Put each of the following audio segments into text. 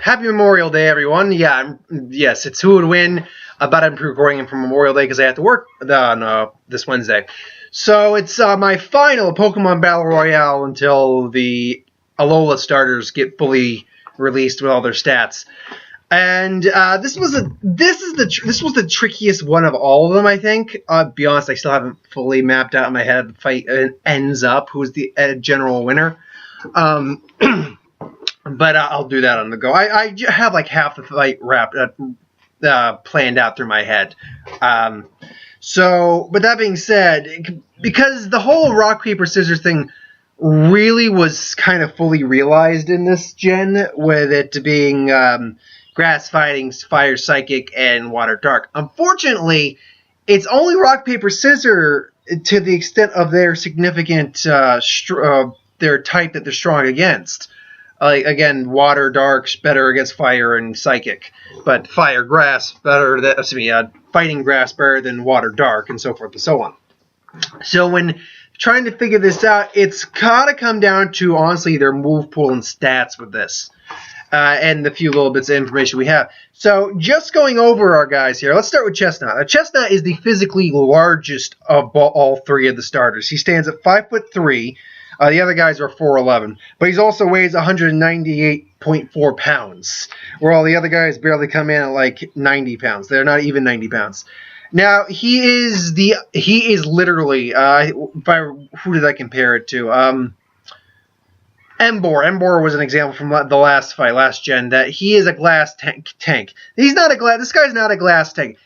Happy Memorial Day, everyone. Yes, it's who would win, but I'm recording it from Memorial Day because I have to work on this Wednesday. So it's my final Pokemon Battle Royale until the Alola starters get fully released with all their stats. And this was the trickiest one of all of them, I think. To be honest, I still haven't fully mapped out in my head the fight ends up, who's the general winner. But I'll do that on the go. I have like half the fight planned out through my head. But that being said, because the whole rock, paper, scissors thing really was kind of fully realized in this gen, with it being grass fighting, fire psychic, and water dark. Unfortunately, it's only rock, paper, scissors to the extent of their significant their type that they're strong against. Again, water, dark's better against fire and psychic, but fire, grass better than fighting grass better than water, dark, and so forth and so on. So when trying to figure this out, it's gotta come down to honestly their move pool and stats with this, and the few little bits of information we have. So just going over our guys here, let's start with Chestnut. Chestnut is the physically largest of all three of the starters. He stands at 5'3". The other guys are 4'11", but he also weighs 198.4 pounds, where all the other guys barely come in at like 90 pounds. They're not even 90 pounds. Now he is literally who did I compare it to? Emboar. Emboar was an example from the last gen, that he is a glass tank. This guy's not a glass tank.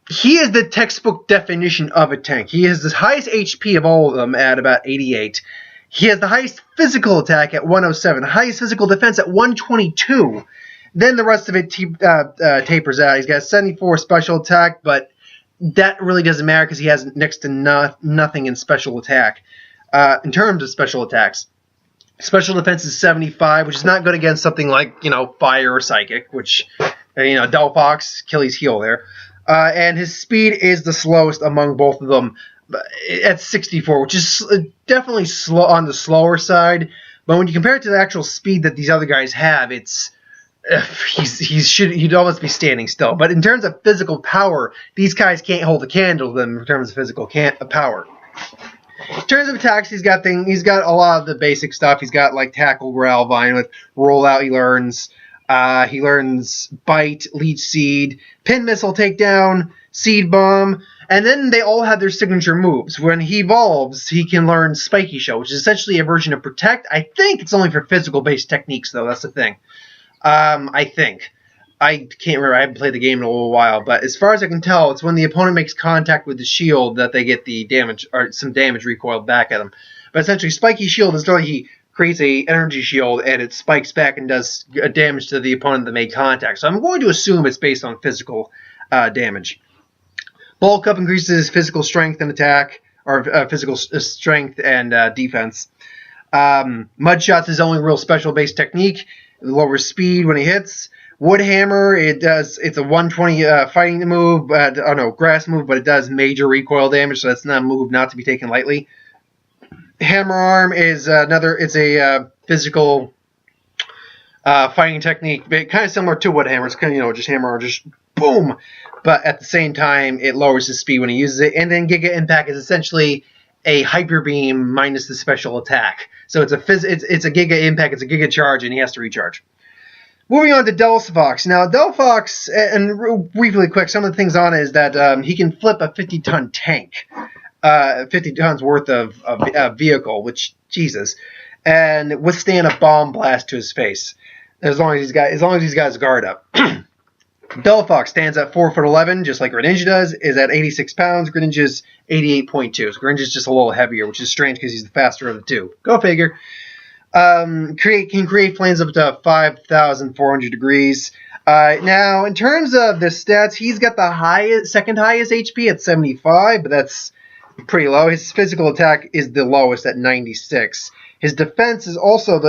He is the textbook definition of a tank. He has the highest HP of all of them at about 88. He has the highest physical attack at 107, highest physical defense at 122. Then the rest of it tapers out. He's got 74 special attack, but that really doesn't matter because he has next to nothing in special attack. In terms of special attacks, special defense is 75, which is not good against something like fire or psychic, which Delphox, Achilles heel there. And his speed is the slowest among both of them, at 64, which is definitely slow on the slower side. But when you compare it to the actual speed that these other guys have, it's he'd almost be standing still. But in terms of physical power, these guys can't hold a candle to them in terms of physical power. In terms of attacks, he's got a lot of the basic stuff. He's got like tackle, growl, vine with roll out. He learns bite, leech seed, pin missile, takedown, seed bomb. And then they all have their signature moves. When he evolves, he can learn Spiky Shell, which is essentially a version of Protect. I think it's only for physical-based techniques, though. That's the thing. I think. I can't remember. I haven't played the game in a little while. But as far as I can tell, it's when the opponent makes contact with the shield that they get the damage, or some damage recoiled back at them. But essentially, Spiky Shield is like he creates a energy shield, and it spikes back and does damage to the opponent that made contact. So I'm going to assume it's based on physical damage. Bulk Up increases physical strength and attack, or physical strength and defense. Mud Shot's his only real special-based technique. It lowers speed when he hits. Wood Hammer, it's a 120 fighting move, grass move, but it does major recoil damage, so that's not a move not to be taken lightly. Hammer Arm is it's a physical fighting technique, but kind of similar to Wood Hammer. It's kind of, just Hammer Arm, just boom. But at the same time, it lowers his speed when he uses it. And then Giga Impact is essentially a Hyper Beam minus the special attack. So it's a Giga Impact, it's a Giga Charge, and he has to recharge. Moving on to Delphox. Now, Delphox, and briefly quick, some of the things on it is that he can flip a 50-ton tank, 50 tons worth of vehicle, which, Jesus, and withstand a bomb blast to his face, as long as he's got his guard up. Delphox stands at 4'11", just like Greninja does, is at 86 pounds. Greninja's 88.2, so Greninja's just a little heavier, which is strange because he's the faster of the two. Go figure. Can create flames up to 5,400 degrees. Now, in terms of the stats, he's got the second highest HP at 75, but that's pretty low. His physical attack is the lowest at 96. His defense is also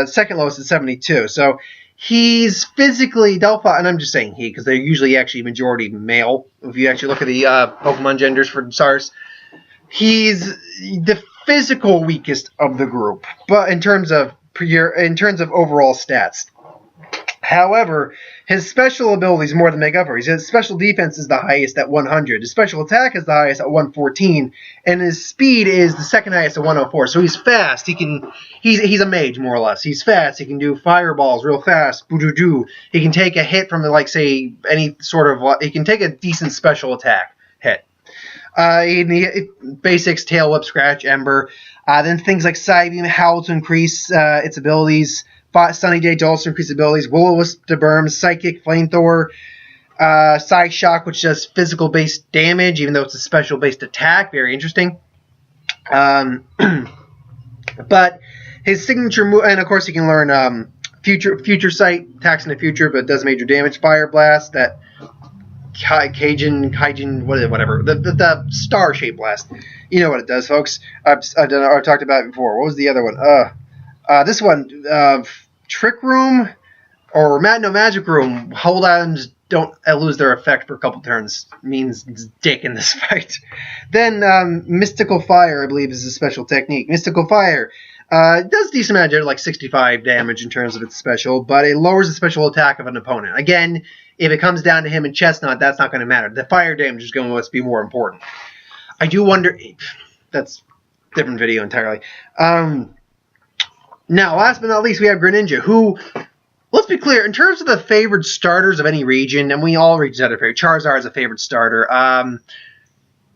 second lowest at 72. So he's physically Delphox, and I'm just saying he because they're usually actually majority male. If you actually look at the Pokemon genders for SARS, he's the physical weakest of the group. But in terms of overall stats, However, his special abilities more than make up for it. His special defense is the highest at 100. His special attack is the highest at 114, and his speed is the second highest at 104. So he's fast. He's a mage more or less. He's fast. He can do fireballs real fast. Boo-doo-doo. He can take a hit from like say any sort of. He can take a decent special attack hit. Basics: tail whip, scratch, ember. Then things like Psybeam, howl to increase its abilities. Sunny Day to also increase abilities. Will-O-Wisp to burn. Psychic, Flamethrower. Psy Shock, which does physical-based damage, even though it's a special-based attack. Very interesting. But his signature move, and of course, he can learn Future Sight, attacks in the future, but does major damage. Fire Blast, that Kaijin, whatever. The star-shaped blast. You know what it does, folks. I've talked about it before. What was the other one? This one, Trick Room, or Magic Room. Holddowns don't lose their effect for a couple turns. Means dick in this fight. Then Mystical Fire, I believe, is a special technique. Mystical Fire does decent damage, like 65 damage in terms of its special, but it lowers the special attack of an opponent. Again, if it comes down to him and Chestnut, that's not going to matter. The fire damage is going to be more important. I do wonder... That's a different video entirely. Now, last but not least, we have Greninja, who, let's be clear, in terms of the favored starters of any region, and we all regions have their favorite, Charizard is a favorite starter.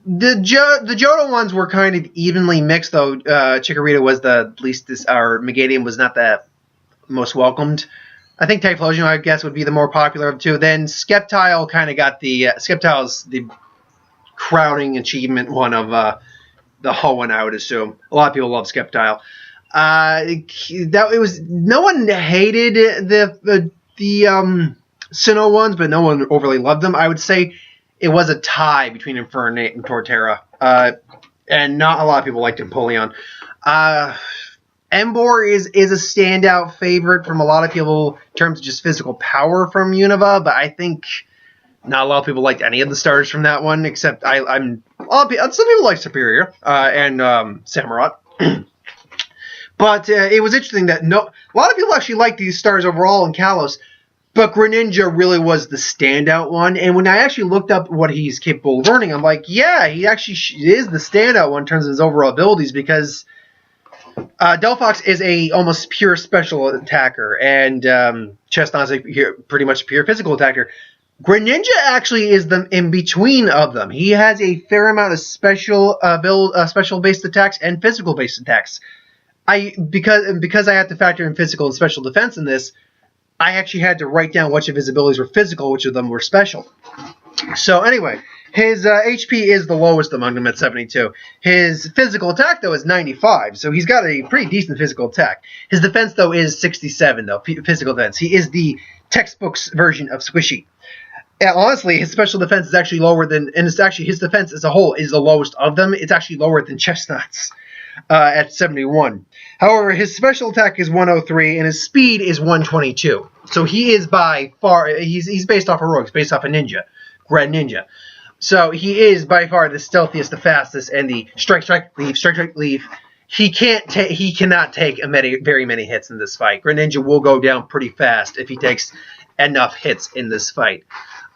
The Johto ones were kind of evenly mixed, though Chikorita was the least, or Megadium was not the most welcomed. I think Typhlosion, I guess, would be the more popular of the two. Then Sceptile kind of got the, Sceptile's the crowning achievement one of the whole one, I would assume. A lot of people love Sceptile. It was no one hated the Sinnoh ones, but no one overly loved them. I would say it was a tie between Infernape and Torterra, and not a lot of people liked Empoleon. Emboar is a standout favorite from a lot of people in terms of just physical power from Unova, but I think not a lot of people liked any of the starters from that one, except some people like Superior and Samurott. But it was interesting that a lot of people actually liked these stars overall in Kalos, but Greninja really was the standout one. And when I actually looked up what he's capable of learning, I'm like, yeah, he actually is the standout one in terms of his overall abilities, because Delphox is a almost pure special attacker, and Chestnut is pretty much a pure physical attacker. Greninja actually is the in between of them. He has a fair amount of special-based attacks and physical-based attacks. Because I have to factor in physical and special defense in this, I actually had to write down which of his abilities were physical, which of them were special. So anyway, his HP is the lowest among them at 72. His physical attack, though, is 95, so he's got a pretty decent physical attack. His defense, though, is 67, though, physical defense. He is the textbook's version of Squishy. And honestly, his special defense is actually lower than, and it's actually, his defense as a whole is the lowest of them. It's actually lower than Chestnut's. At 71. However, his special attack is 103 and his speed is 122. So he is by far, he's based off heroics, based off a ninja, Greninja. So he is by far the stealthiest, the fastest, and the strike, leaf. He cannot take very many hits in this fight. Greninja will go down pretty fast if he takes enough hits in this fight.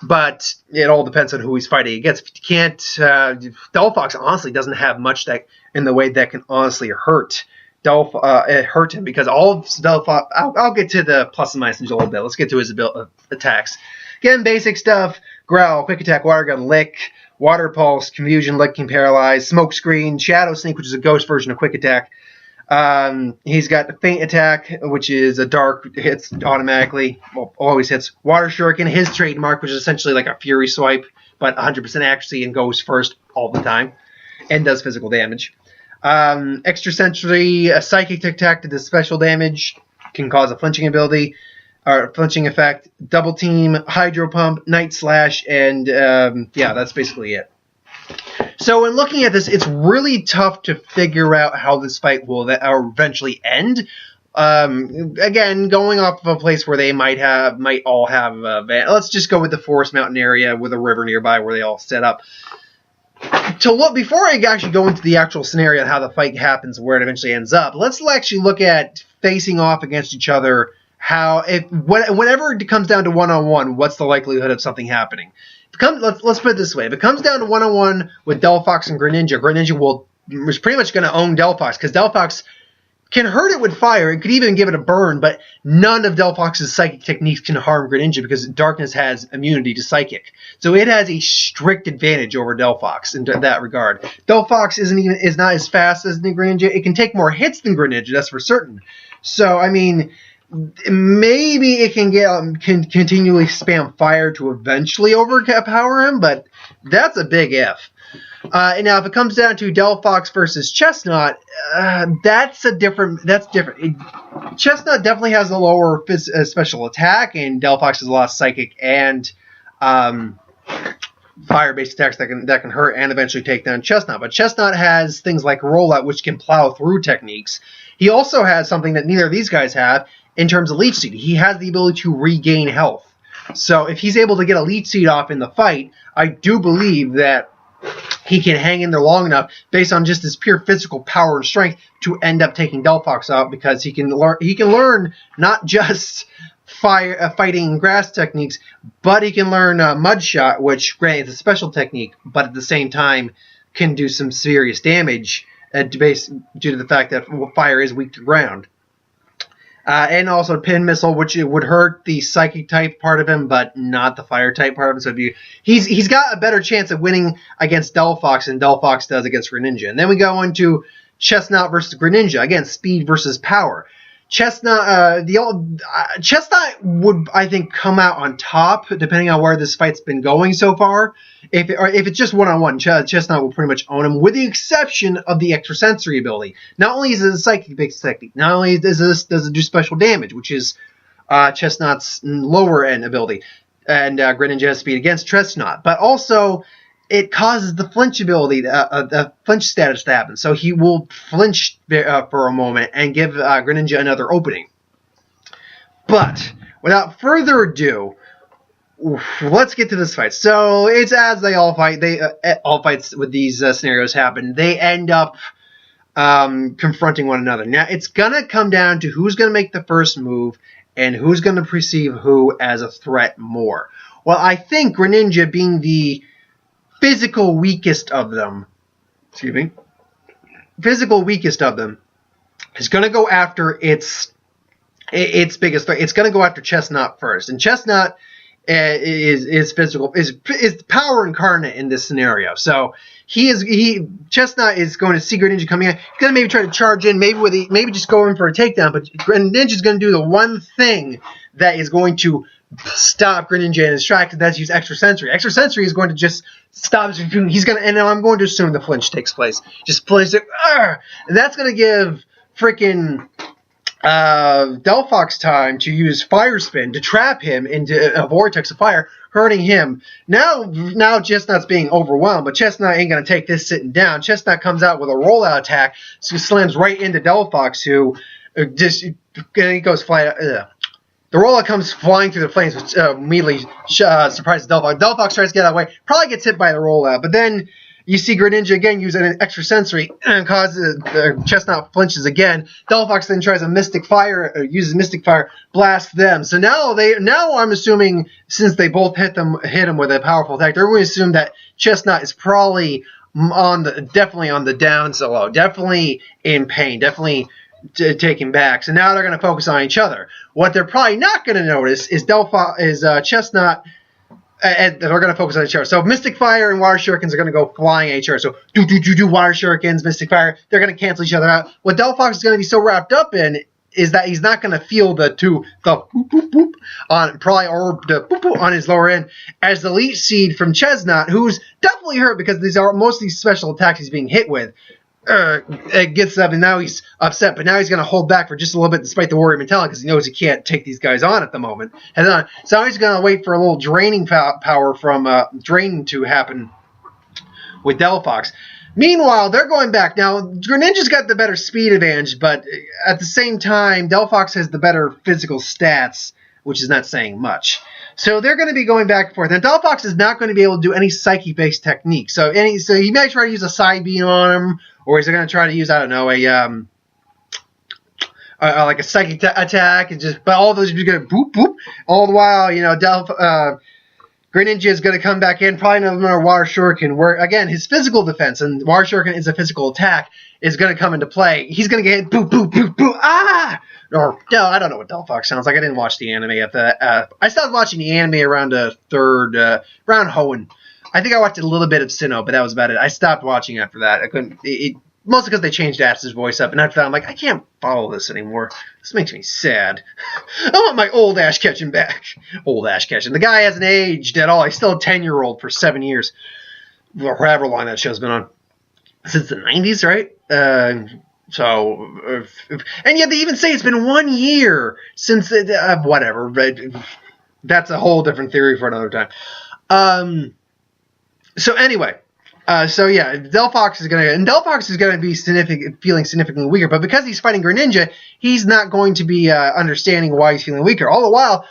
But it all depends on who he's fighting against. If you can't, Delphox honestly doesn't have much that in the way that can honestly hurt him, because all of Delphox. I'll get to the plus and minus in a little bit. Let's get to his attacks. Again, basic stuff: Growl, Quick Attack, Water Gun, Lick, Water Pulse, Confusion, Licking, Paralyze, Smoke Screen, Shadow Sneak, which is a ghost version of Quick Attack. He's got the Faint Attack, which is a dark, hits automatically, well, always hits. Water Shuriken, his trademark, which is essentially like a Fury Swipe, but 100% accuracy and goes first all the time, and does physical damage. Extra Sensory, a Psychic Attack that does special damage, can cause a flinching ability, or flinching effect. Double Team, Hydro Pump, Night Slash, and yeah, that's basically it. So when looking at this, it's really tough to figure out how this fight will eventually end. Again, going off of a place where they might all have let's just go with the Forest Mountain area with a river nearby where they all set up. Before I actually go into the actual scenario and how the fight happens, where it eventually ends up, let's actually look at facing off against each other, whenever it comes down to one-on-one, what's the likelihood of something happening? Let's put it this way. If it comes down to one-on-one with Delphox and Greninja is pretty much going to own Delphox, because Delphox can hurt it with fire. It could even give it a burn, but none of Delphox's psychic techniques can harm Greninja because Darkness has immunity to psychic. So it has a strict advantage over Delphox in that regard. Delphox is not as fast as the Greninja. It can take more hits than Greninja, that's for certain. So, I mean, maybe it can continually spam fire to eventually overpower him, but that's a big if. And now, if it comes down to Delphox versus Chestnut, that's different. Chestnut definitely has a lower special attack, and Delphox has a lot of psychic and fire-based attacks that can hurt and eventually take down Chestnut. But Chestnut has things like Rollout, which can plow through techniques. He also has something that neither of these guys have in terms of Leech Seed. He has the ability to regain health. So if he's able to get a Leech Seed off in the fight, I do believe that he can hang in there long enough based on just his pure physical power and strength to end up taking Delphox out, because he can learn not just fighting grass techniques, but he can learn Mud Shot, which granted is a special technique, but at the same time can do some serious damage due to the fact that fire is weak to ground. And also Pin Missile, which it would hurt the psychic type part of him, but not the fire type part of him. So he's got a better chance of winning against Delphox than Delphox does against Greninja. And then we go into Chestnut versus Greninja. Again, speed versus power. Chestnut would, I think, come out on top, depending on where this fight's been going so far. If it's just one-on-one, Chestnut will pretty much own him, with the exception of the extrasensory ability. Not only is it a psychic-based technique, not only does it do special damage, which is Chestnut's lower-end ability, and Greninja has speed against Chestnut, but also it causes the flinch ability, the flinch status to happen. So he will flinch for a moment and give Greninja another opening. But without further ado, let's get to this fight. So it's as they all fight. All fights with these scenarios happen. They end up confronting one another. Now it's gonna come down to who's gonna make the first move and who's gonna perceive who as a threat more. Well, I think Greninja, being the physical weakest of them, is going to go after its biggest threat. It's going to go after Chestnut first, and Chestnut is power incarnate in this scenario. So Chestnut is going to see Greninja coming in. He's going to maybe try to charge in, maybe just go in for a takedown. But Greninja's going to do the one thing that is going to stop Greninja in his tracks, and that's use extrasensory. Extrasensory is going to just stop. And I'm going to assume the flinch takes place. Just flinch it, and that's going to give freaking Delphox time to use Fire Spin to trap him into a vortex of fire, hurting him. Now Chestnut's being overwhelmed, but Chestnut ain't going to take this sitting down. Chestnut comes out with a rollout attack, so he slams right into Delphox, who he goes flat. The rollout comes flying through the flames, which immediately surprises Delphox. Delphox tries to get out of the way, probably gets hit by the rollout, but then you see Greninja again use an extrasensory and causes Chestnut flinches again. Delphox then tries a Mystic Fire, uses Mystic Fire, blasts them. So now I'm assuming, since they both hit him with a powerful attack, they're going to assume that Chestnut is probably definitely on the down so low, definitely in pain, definitely taken back. So now they're going to focus on each other. What they're probably not going to notice is Chestnut. And they're going to focus on each other. So Mystic Fire and Water Shurikens are going to go flying at each other. So do Water Shurikens, Mystic Fire. They're going to cancel each other out. What Delphox is going to be so wrapped up in is that he's not going to feel the boop boop on probably, or the boop boop on his lower end, as the Leech Seed from Chestnut, who's definitely hurt because these are most of these special attacks he's being hit with. It gets up, and now he's upset, but now he's going to hold back for just a little bit despite the warrior mentality, because he knows he can't take these guys on at the moment. And then, so he's going to wait for a little draining power from draining to happen with Delphox. Meanwhile, they're going back. Now, Greninja's got the better speed advantage, but at the same time, Delphox has the better physical stats, which is not saying much. So they're going to be going back and forth. And Delphox is not going to be able to do any psyche-based techniques. So he might try to use a side beam on him, or is he going to try to use, I don't know, like a psychic attack, and but all of those are just going to boop, boop. All the while, Greninja is going to come back in, probably another Water Shuriken, where, again, his physical defense, and Water Shuriken is a physical attack, is going to come into play. He's going to get hit, boop, boop, boop, boop, ah! Or, no, I don't know what Delphox sounds like. I didn't watch the anime at that. I stopped watching the anime around around Hoenn. I think I watched a little bit of Sinnoh, but that was about it. I stopped watching after that. I couldn't, mostly because they changed Ash's voice up, and after that I'm like, I can't follow this anymore. This makes me sad. I want my old Ash Ketchum back. Old Ash Ketchum. The guy hasn't aged at all. He's still a 10-year-old for 7 years. Or however long that show's been on. Since the 90s, right? And yet they even say it's been 1 year since, whatever. But that's a whole different theory for another time. So anyway. Delphox is going to be feeling significantly weaker, but because he's fighting Greninja, he's not going to be understanding why he's feeling weaker. All the while,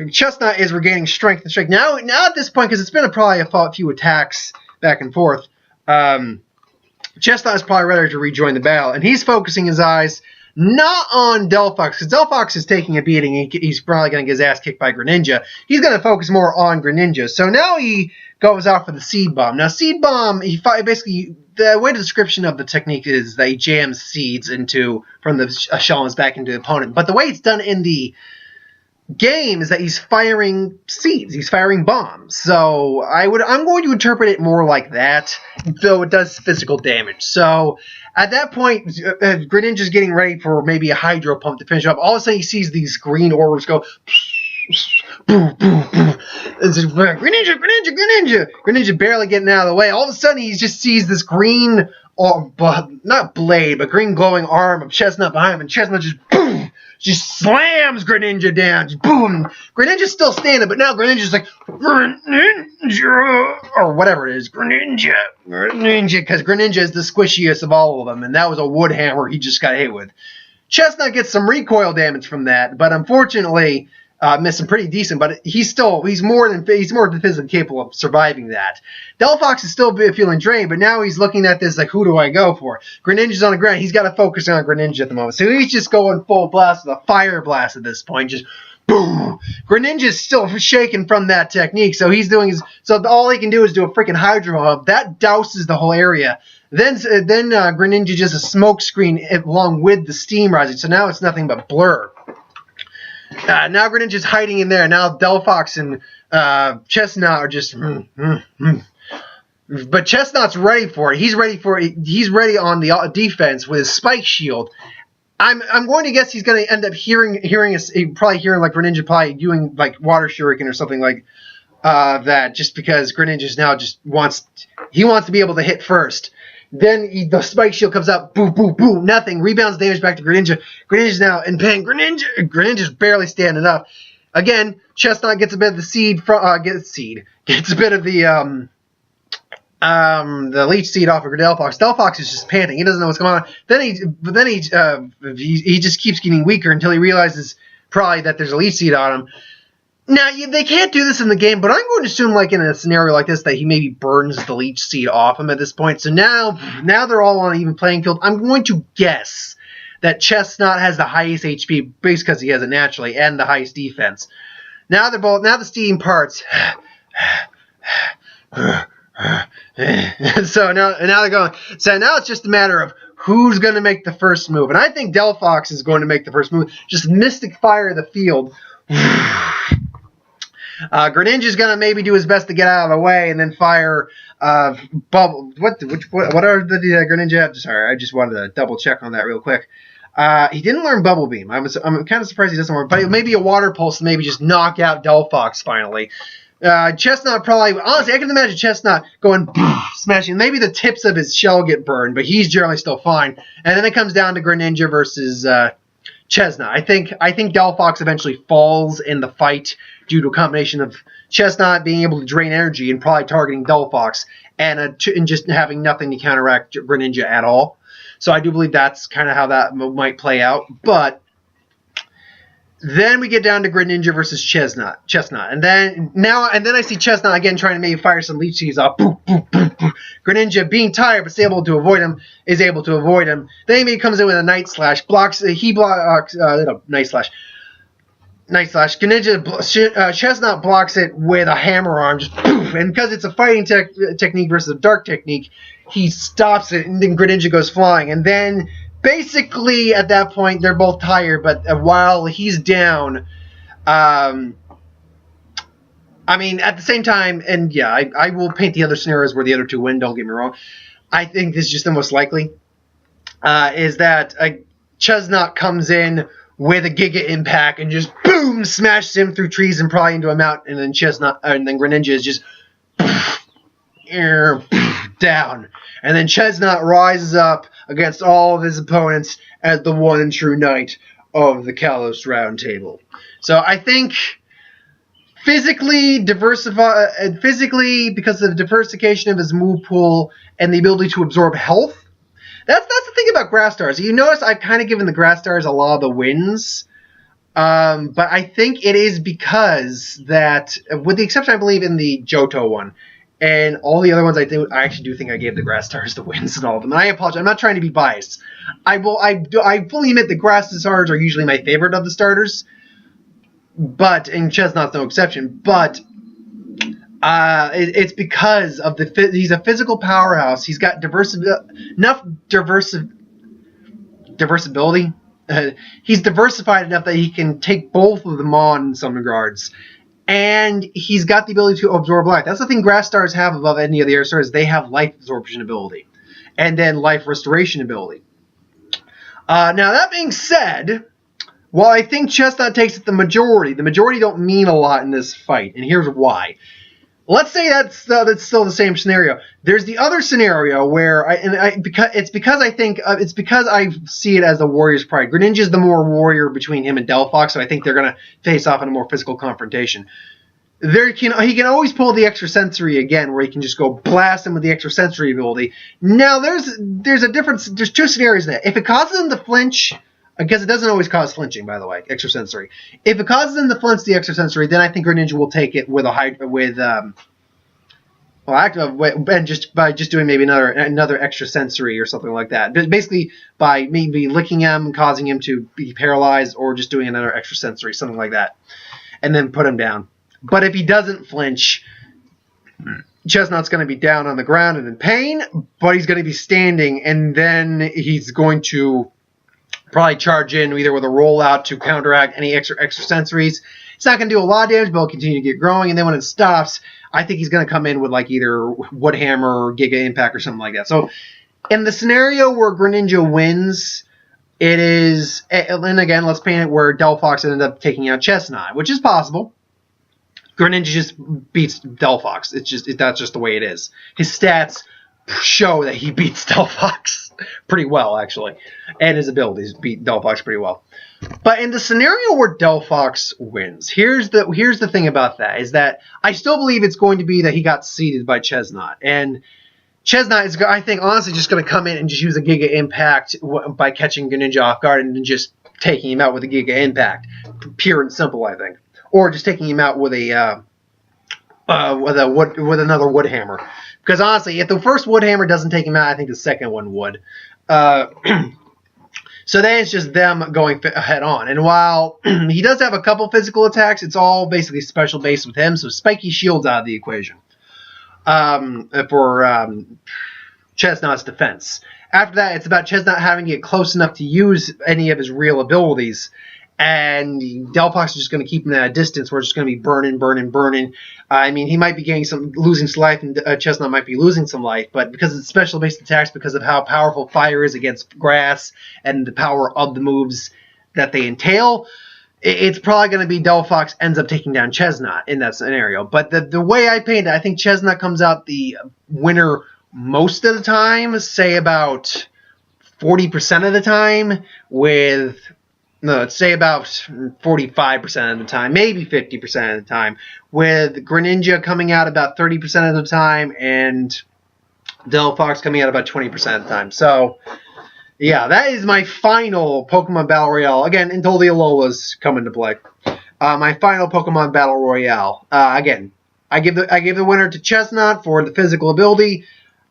Chestnut is regaining strength and strength. Now at this point, because it's been probably a few attacks back and forth, Chestnut is probably ready to rejoin the battle, and he's focusing his eyes not on Delphox, because Delphox is taking a beating. He's probably going to get his ass kicked by Greninja. He's going to focus more on Greninja. So now he goes out for the Seed Bomb. Now, Seed Bomb, basically, the way the description of the technique is that he jams seeds from the shells back into the opponent. But the way it's done in the game is that he's firing seeds. He's firing bombs. So I'm going to interpret it more like that, though it does physical damage. So at that point, Greninja's getting ready for maybe a Hydro Pump to finish up. All of a sudden, he sees these green orbs go. Boom, boom, boom. Greninja barely getting out of the way. All of a sudden, he just sees this green, not blade, but green glowing arm of Chestnut behind him, and Chestnut just slams Greninja down. Just boom. Greninja's still standing, but now Greninja's like, Greninja, or whatever it is, Greninja, because Greninja is the squishiest of all of them, and that was a wood hammer he just got hit with. Chestnut gets some recoil damage from that, but unfortunately, missing pretty decent, but he's more than physically capable of surviving that. Delphox is still feeling drained, but now he's looking at this like, who do I go for? Greninja's on the ground. He's got to focus on Greninja at the moment. So he's just going full blast with a fire blast at this point. Just boom. Greninja's still shaking from that technique, so all he can do is do a freaking Hydro Hub. That douses the whole area. Then Greninja just a smoke screen along with the steam rising, so now it's nothing but blur. Now Greninja's hiding in there. Now Delphox and Chestnut are just. But Chestnut's ready for it. He's ready on the defense with his Spike Shield. I'm going to guess he's going to end up hearing like Greninja probably doing like Water Shuriken or something like that, just because Greninja's now wants to be able to hit first. Then the Spike Shield comes out, boom, boom, boom, nothing. Rebounds damage back to Greninja. Greninja's now in pain. Greninja's barely standing up. Again, Chestnut gets a bit of the gets a bit of the leech seed off of Delphox. Delphox is just panting. He doesn't know what's going on. Then he just keeps getting weaker until he realizes probably that there's a leech seed on him. Now, they can't do this in the game, but I'm going to assume, like in a scenario like this, that he maybe burns the leech seed off him at this point. So now they're all on an even playing field. I'm going to guess that Chestnut has the highest HP, based because he has it naturally, and the highest defense. Now the steam parts. So now they're going. So now it's just a matter of who's going to make the first move. And I think Delphox is going to make the first move. Just Mystic Fire the field. Greninja's gonna maybe do his best to get out of the way and then fire bubble. What are the Greninja have? Sorry, I just wanted to double check on that real quick. He didn't learn Bubble Beam. I'm kind of surprised he doesn't learn, but maybe a Water Pulse to maybe just knock out Delphox finally. Chestnut probably, honestly, I can imagine Chestnut going smashing. Maybe the tips of his shell get burned, but he's generally still fine. And then it comes down to Greninja versus Chestnut. I think Delphox eventually falls in the fight due to a combination of Chestnut being able to drain energy and probably targeting Delphox and just having nothing to counteract Greninja at all. So I do believe that's kind of how that might play out. But Then we get down to Greninja versus Chestnut. And then I see Chestnut again trying to maybe fire some leech seeds off. Boop, boop, boop, boop. Greninja, being tired but still able to avoid him, is able to avoid him. Then he comes in with a Night Slash. Night Slash. Greninja, Chestnut blocks it with a hammer arm, just poof. And because it's a fighting technique versus a dark technique, he stops it, and then Greninja goes flying. And then basically, at that point, they're both tired, but while he's down, I mean, at the same time, and yeah, I will paint the other scenarios where the other two win, don't get me wrong. I think this is just the most likely, is that Chestnut comes in with a Giga Impact and just boom, smashes him through trees and probably into a mountain, and then Greninja is just down. And then Chestnut rises up against all of his opponents as the one and true knight of the Kalos Round Table. So I think physically, because of the diversification of his move pool and the ability to absorb health, that's the thing about Grass Stars. You notice I've kind of given the Grass Stars a lot of the wins, but I think it is because that, with the exception, I believe, in the Johto one, and all the other ones, I actually do think I gave the Grass Stars the wins and all of them. And I apologize. I'm not trying to be biased. I fully admit the Grass Stars are usually my favorite of the starters, and Chestnut's no exception. But it's because of he's a physical powerhouse. He's got enough diversibility. He's diversified enough that he can take both of them on in some regards. And he's got the ability to absorb life. That's the thing Grass Stars have above any of the other stars. They have life absorption ability. And then life restoration ability. Now, that being said, while I think Chestnut takes it the majority don't mean a lot in this fight. And here's why. Let's say that's still the same scenario. There's the other scenario where because I see it as the Warrior's Pride. Greninja's the more warrior between him and Delphox, so I think they're going to face off in a more physical confrontation. He can always pull the extrasensory again, where he can just go blast him with the extrasensory ability. Now there's a difference. There's two scenarios in that. If it causes him to flinch. Because it doesn't always cause flinching, by the way, extrasensory. If it causes him to flinch the extrasensory, then I think Greninja will take it with by just doing maybe another extrasensory or something like that. Basically, by maybe licking him, causing him to be paralyzed, or just doing another extrasensory, something like that, and then put him down. But if he doesn't flinch, Chestnut's going to be down on the ground and in pain, but he's going to be standing, and then he's going to probably charge in either with a rollout to counteract any extrasensories. It's not going to do a lot of damage, but it'll continue to get growing. And then when it stops, I think he's going to come in with like either Wood Hammer or Giga Impact or something like that. So in the scenario where Greninja wins, it is, and again, let's paint it where Delphox ended up taking out Chestnut, which is possible. Greninja just beats Delphox. That's just the way it is. His stats show that he beats Delphox pretty well, actually, and his abilities beat Delphox pretty well. But in the scenario where Delphox wins, here's the thing about that, is that I still believe it's going to be that he got seeded by Chestnut, and Chestnut is, I think, honestly just going to come in and just use a Giga Impact by catching Greninja off guard and then just taking him out with a Giga Impact, pure and simple, I think, or just taking him out with another Wood Hammer. Because honestly, if the first Wood Hammer doesn't take him out, I think the second one would. So then it's just them going head on. And while he does have a couple physical attacks, it's all basically special based with him. So Spiky Shield's out of the equation for Chestnut's defense. After that, it's about Chestnut having to get close enough to use any of his real abilities. And Delphox is just going to keep him at a distance. We're just going to be burning. I mean, he might be losing some life, and Chestnut might be losing some life. But because it's special-based attacks, because of how powerful fire is against grass, and the power of the moves that they entail, it's probably going to be Delphox ends up taking down Chestnut in that scenario. But the way I paint it, I think Chestnut comes out the winner most of the time, say about 40% of the time, with... No, let's say about 45% of the time, maybe 50% of the time, with Greninja coming out about 30% of the time and Delphox coming out about 20% of the time. So, Yeah, that is my final Pokemon Battle Royale. Again, until the Alola's come into play. My final Pokemon Battle Royale. Again, I give the winner to Chestnut for the physical ability,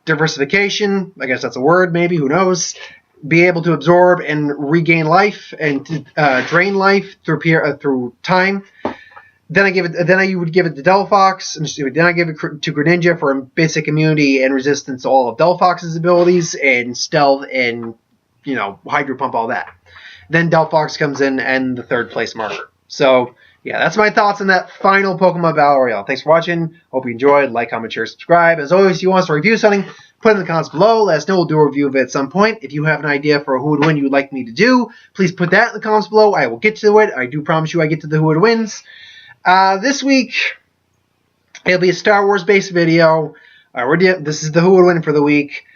diversification. I guess that's a word, maybe. Who knows? Be able to absorb and regain life and drain life through time. Then I would give it to Delphox. Then I give it to Greninja for basic immunity and resistance to all of Delphox's abilities and stealth and Hydro Pump, all that. Then Delphox comes in and the third place marker. So yeah, that's my thoughts on that final Pokemon Battle Royale. Thanks for watching. Hope you enjoyed. Like, comment, share, subscribe. As always, if you want us to review something, put it in the comments below. Let us know. We'll do a review of it at some point. If you have an idea for who would win you would like me to do, please put that in the comments below. I will get to it. I do promise you I get to the who would wins. This week, it'll be a Star Wars based video. This is the who would win for the week.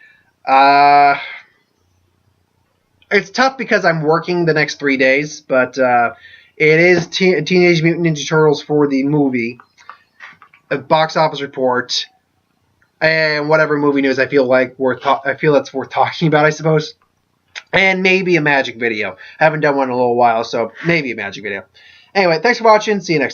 It's tough because I'm working the next 3 days, but it is Teenage Mutant Ninja Turtles for the movie, a box office report, and whatever movie news I feel that's worth talking about, I suppose, and maybe a magic video. I haven't done one in a little while, so maybe a magic video. Anyway, thanks for watching. See you next time.